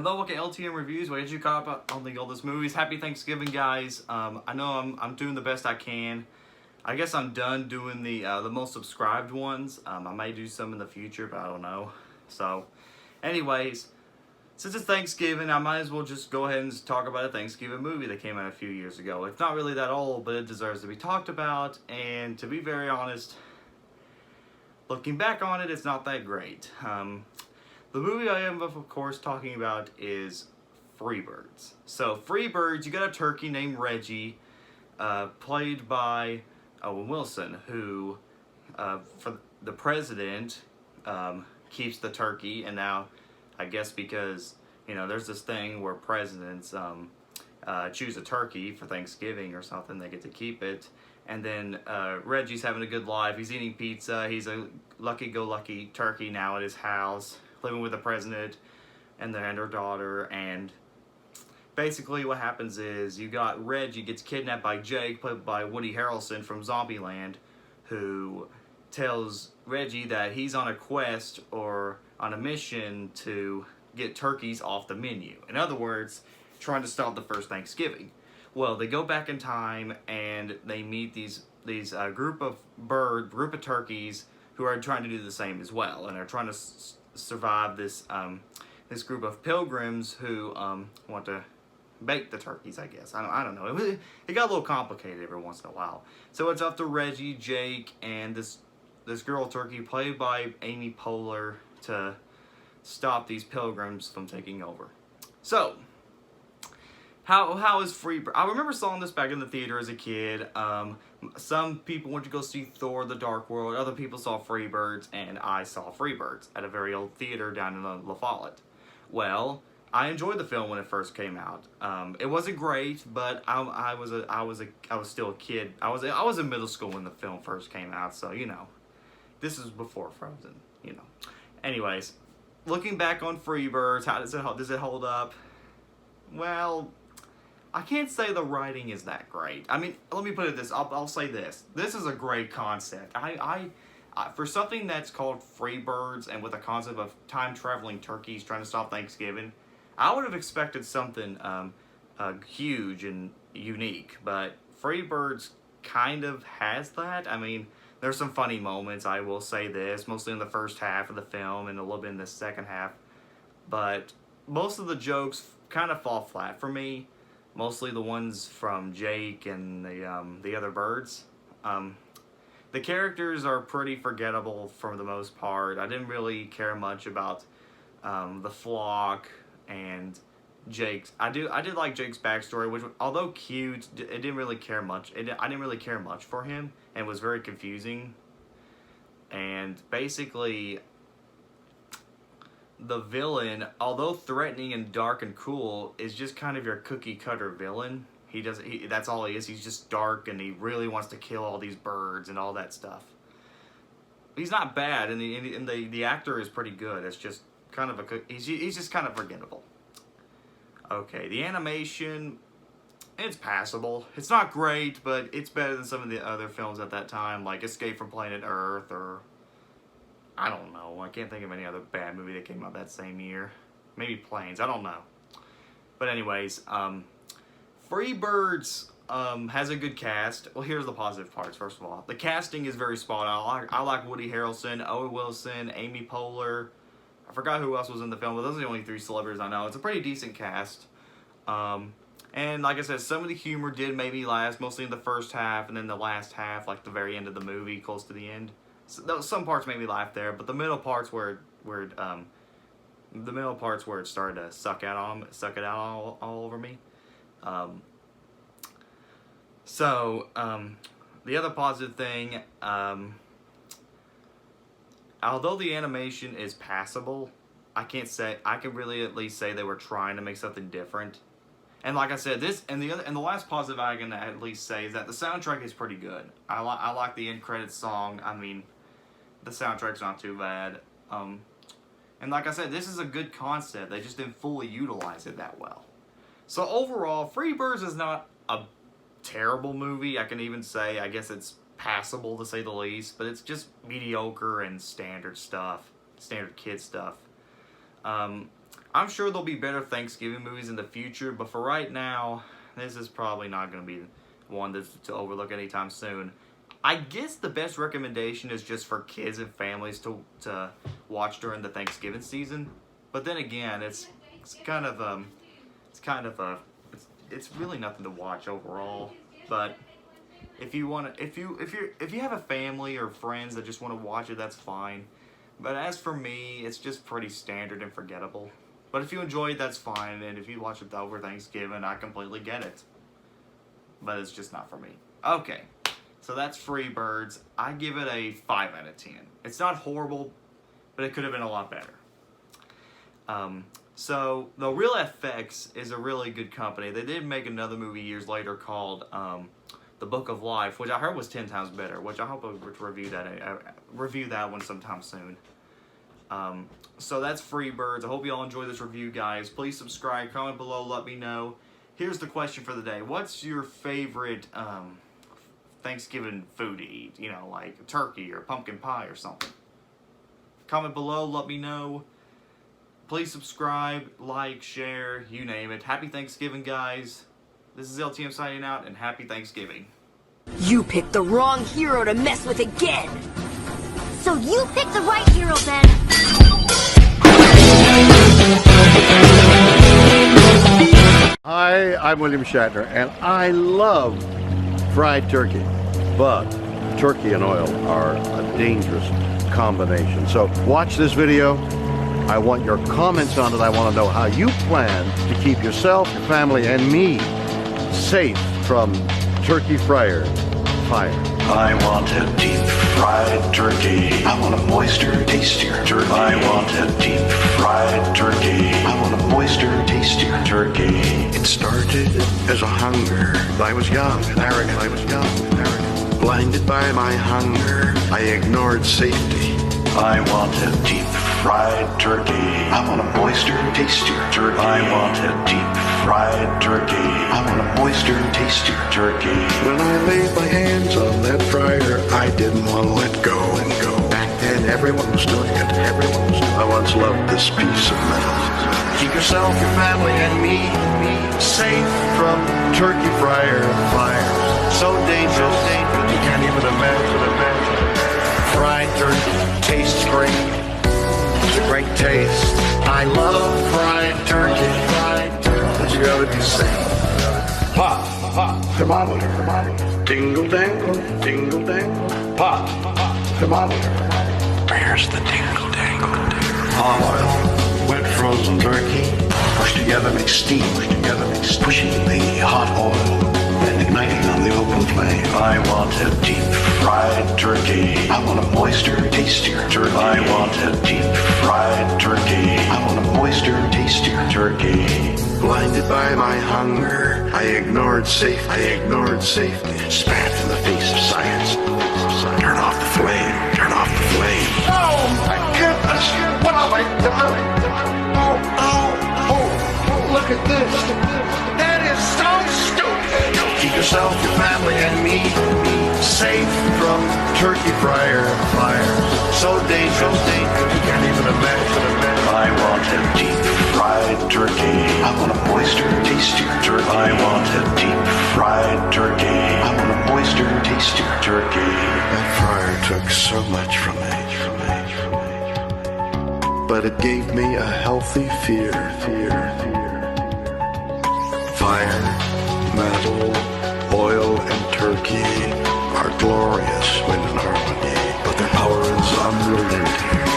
Hello, welcome to LTM Reviews. What did you call up on the oldest movies? Happy Thanksgiving, guys. I know I'm doing the best I can. I guess I'm done doing the most subscribed ones. I may do some in the future, but I don't know. So, anyways, since it's Thanksgiving, I might as well just go ahead and talk about a Thanksgiving movie that came out a few years ago. It's not really that old, but it deserves to be talked about. And to be very honest, looking back on it, it's not that great. The movie I am, of course, talking about is Freebirds. So, Freebirds, you got a turkey named Reggie, played by Owen Wilson, who, for the president, keeps the turkey, and now, I guess because, you know, there's this thing where presidents choose a turkey for Thanksgiving or something, they get to keep it. And then Reggie's having a good life. He's eating pizza. He's a lucky-go-lucky turkey now at his house, living with the president and her daughter. And basically what happens is you got Reggie gets kidnapped by Jake, played by Woody Harrelson from Zombieland, who tells Reggie that he's on a quest or on a mission to get turkeys off the menu. In other words, trying to stop the first Thanksgiving. Well, they go back in time and they meet these group of turkeys who are trying to do the same as well, and are trying to survive this this group of pilgrims who want to bake the turkeys. I guess I don't know. It got a little complicated every once in a while. So it's up to Reggie, Jake, and this girl turkey played by Amy Poehler to stop these pilgrims from taking over. So, how is Freebirds? I remember seeing this back in the theater as a kid. Some people went to go see Thor: The Dark World. Other people saw Freebirds, and I saw Freebirds at a very old theater down in La Follette. Well, I enjoyed the film when it first came out. It wasn't great, but I was still a kid. I was in middle school when the film first came out, so you know, this is before Frozen. You know. Anyways, looking back on Freebirds, how does it hold up? Well, I can't say the writing is that great. I mean, let me put it this. I'll say this. This is a great concept. I for something that's called Freebirds and with a concept of time-traveling turkeys trying to stop Thanksgiving, I would have expected something huge and unique. But Freebirds kind of has that. I mean, there's some funny moments, I will say this, mostly in the first half of the film and a little bit in the second half. But most of the jokes kind of fall flat for me. Mostly the ones from Jake and the other birds. The characters are pretty forgettable for the most part. I didn't really care much about the flock and Jake's. I did like Jake's backstory, which, although cute, I didn't really care much. I didn't really care much for him, and was very confusing. And basically, the villain, although threatening and dark and cool, is just kind of your cookie cutter villain. That's all he is. He's just dark and he really wants to kill all these birds and all that stuff. He's not bad, and the actor is pretty good. It's just kind of he's just kind of forgettable. Okay, the animation, it's passable. It's not great, but it's better than some of the other films at that time, like Escape from Planet Earth, or I don't know. I can't think of any other bad movie that came out that same year. Maybe Planes. I don't know. But anyways, Freebirds has a good cast. Well, here's the positive parts, first of all. The casting is very spot on. I like Woody Harrelson, Owen Wilson, Amy Poehler. I forgot who else was in the film, but those are the only three celebrities I know. It's a pretty decent cast. And like I said, some of the humor did maybe last, mostly in the first half, and then the last half, like the very end of the movie, close to the end. So, some parts made me laugh there, but the middle parts where it started to suck it out all over me. The other positive thing, although the animation is passable, I can really at least say they were trying to make something different. And like I said, the last positive I can at least say is that the soundtrack is pretty good. I like the end credits song. I mean, the soundtrack's not too bad. And like I said, this is a good concept. They just didn't fully utilize it that well. So overall, Freebirds is not a terrible movie. I can even say, I guess it's passable to say the least, but it's just mediocre and standard stuff, standard kid stuff. I'm sure there'll be better Thanksgiving movies in the future, but for right now, this is probably not going to be one that's to overlook anytime soon. I guess the best recommendation is just for kids and families to watch during the Thanksgiving season. But then again, it's really nothing to watch overall. But if you have a family or friends that just want to watch it, that's fine. But as for me, it's just pretty standard and forgettable. But if you enjoy it, that's fine. And if you watch it over Thanksgiving, I completely get it. But it's just not for me. Okay. So that's Freebirds. I give it a 5 out of 10. It's not horrible, but it could have been a lot better. So the Real FX is a really good company. They did make another movie years later called The Book of Life, which I heard was 10 times better. Which I hope I'll review that one sometime soon. So that's Freebirds. I hope you all enjoy this review, guys. Please subscribe, comment below, let me know. Here's the question for the day: what's your favorite Thanksgiving food to eat? You know, like turkey or pumpkin pie or something. Comment below, let me know. Please subscribe, like, share, you name it. Happy Thanksgiving, guys. This is LTM signing out, and happy Thanksgiving. You picked the wrong hero to mess with again. So you picked the right hero then. Hi, I'm William Shatner, and I love fried turkey, but turkey and oil are a dangerous combination. So watch this video. I want your comments on it. I want to know how you plan to keep yourself, your family, and me safe from turkey fryer fire. I want a deep fried turkey. I want a moister, tastier turkey. I want a deep fried turkey. I want a moister, tastier turkey. It started as a hunger. I was young and arrogant. Blinded by my hunger, I ignored safety. I want a deep fried turkey. I want a moister, tastier turkey. I want a deep fried turkey. I want a moister, tastier turkey. When I laid my hands on that fryer, I didn't want to let go. Back then, everyone was doing it. I once loved this piece of metal. Keep yourself, your family, and me safe from turkey fryer fires. So dangerous, you can't even imagine. Fried turkey tastes great. It's a great taste. I love fried turkey. But you gotta be safe. Pop, thermometer. Dingle dangle. Pop, thermometer. Where's the dingle dangle? Hot oil, wet frozen turkey. Push together, make steam. Pushing the hot oil and igniting on the open flame. I want a deep fried turkey. I want a moister, tastier turkey. I want a deep fried turkey. I want a moister, tastier turkey. Blinded by my hunger, I ignored safety. Spat in the face of science. Turn off the flame. Oh my goodness! What have I done? Oh! Look at this. That is so stupid. Keep yourself, your family, and me safe from turkey fryer fires. So dangerous, you can't even imagine. I want a deep fried turkey. I want a moister, tastier turkey. I want a deep fried turkey. I want a moister, tastier turkey. That fryer took so much from me. But it gave me a healthy fear. Fire, metal, oil, and turkey are glorious when in harmony, but their power is unrelenting.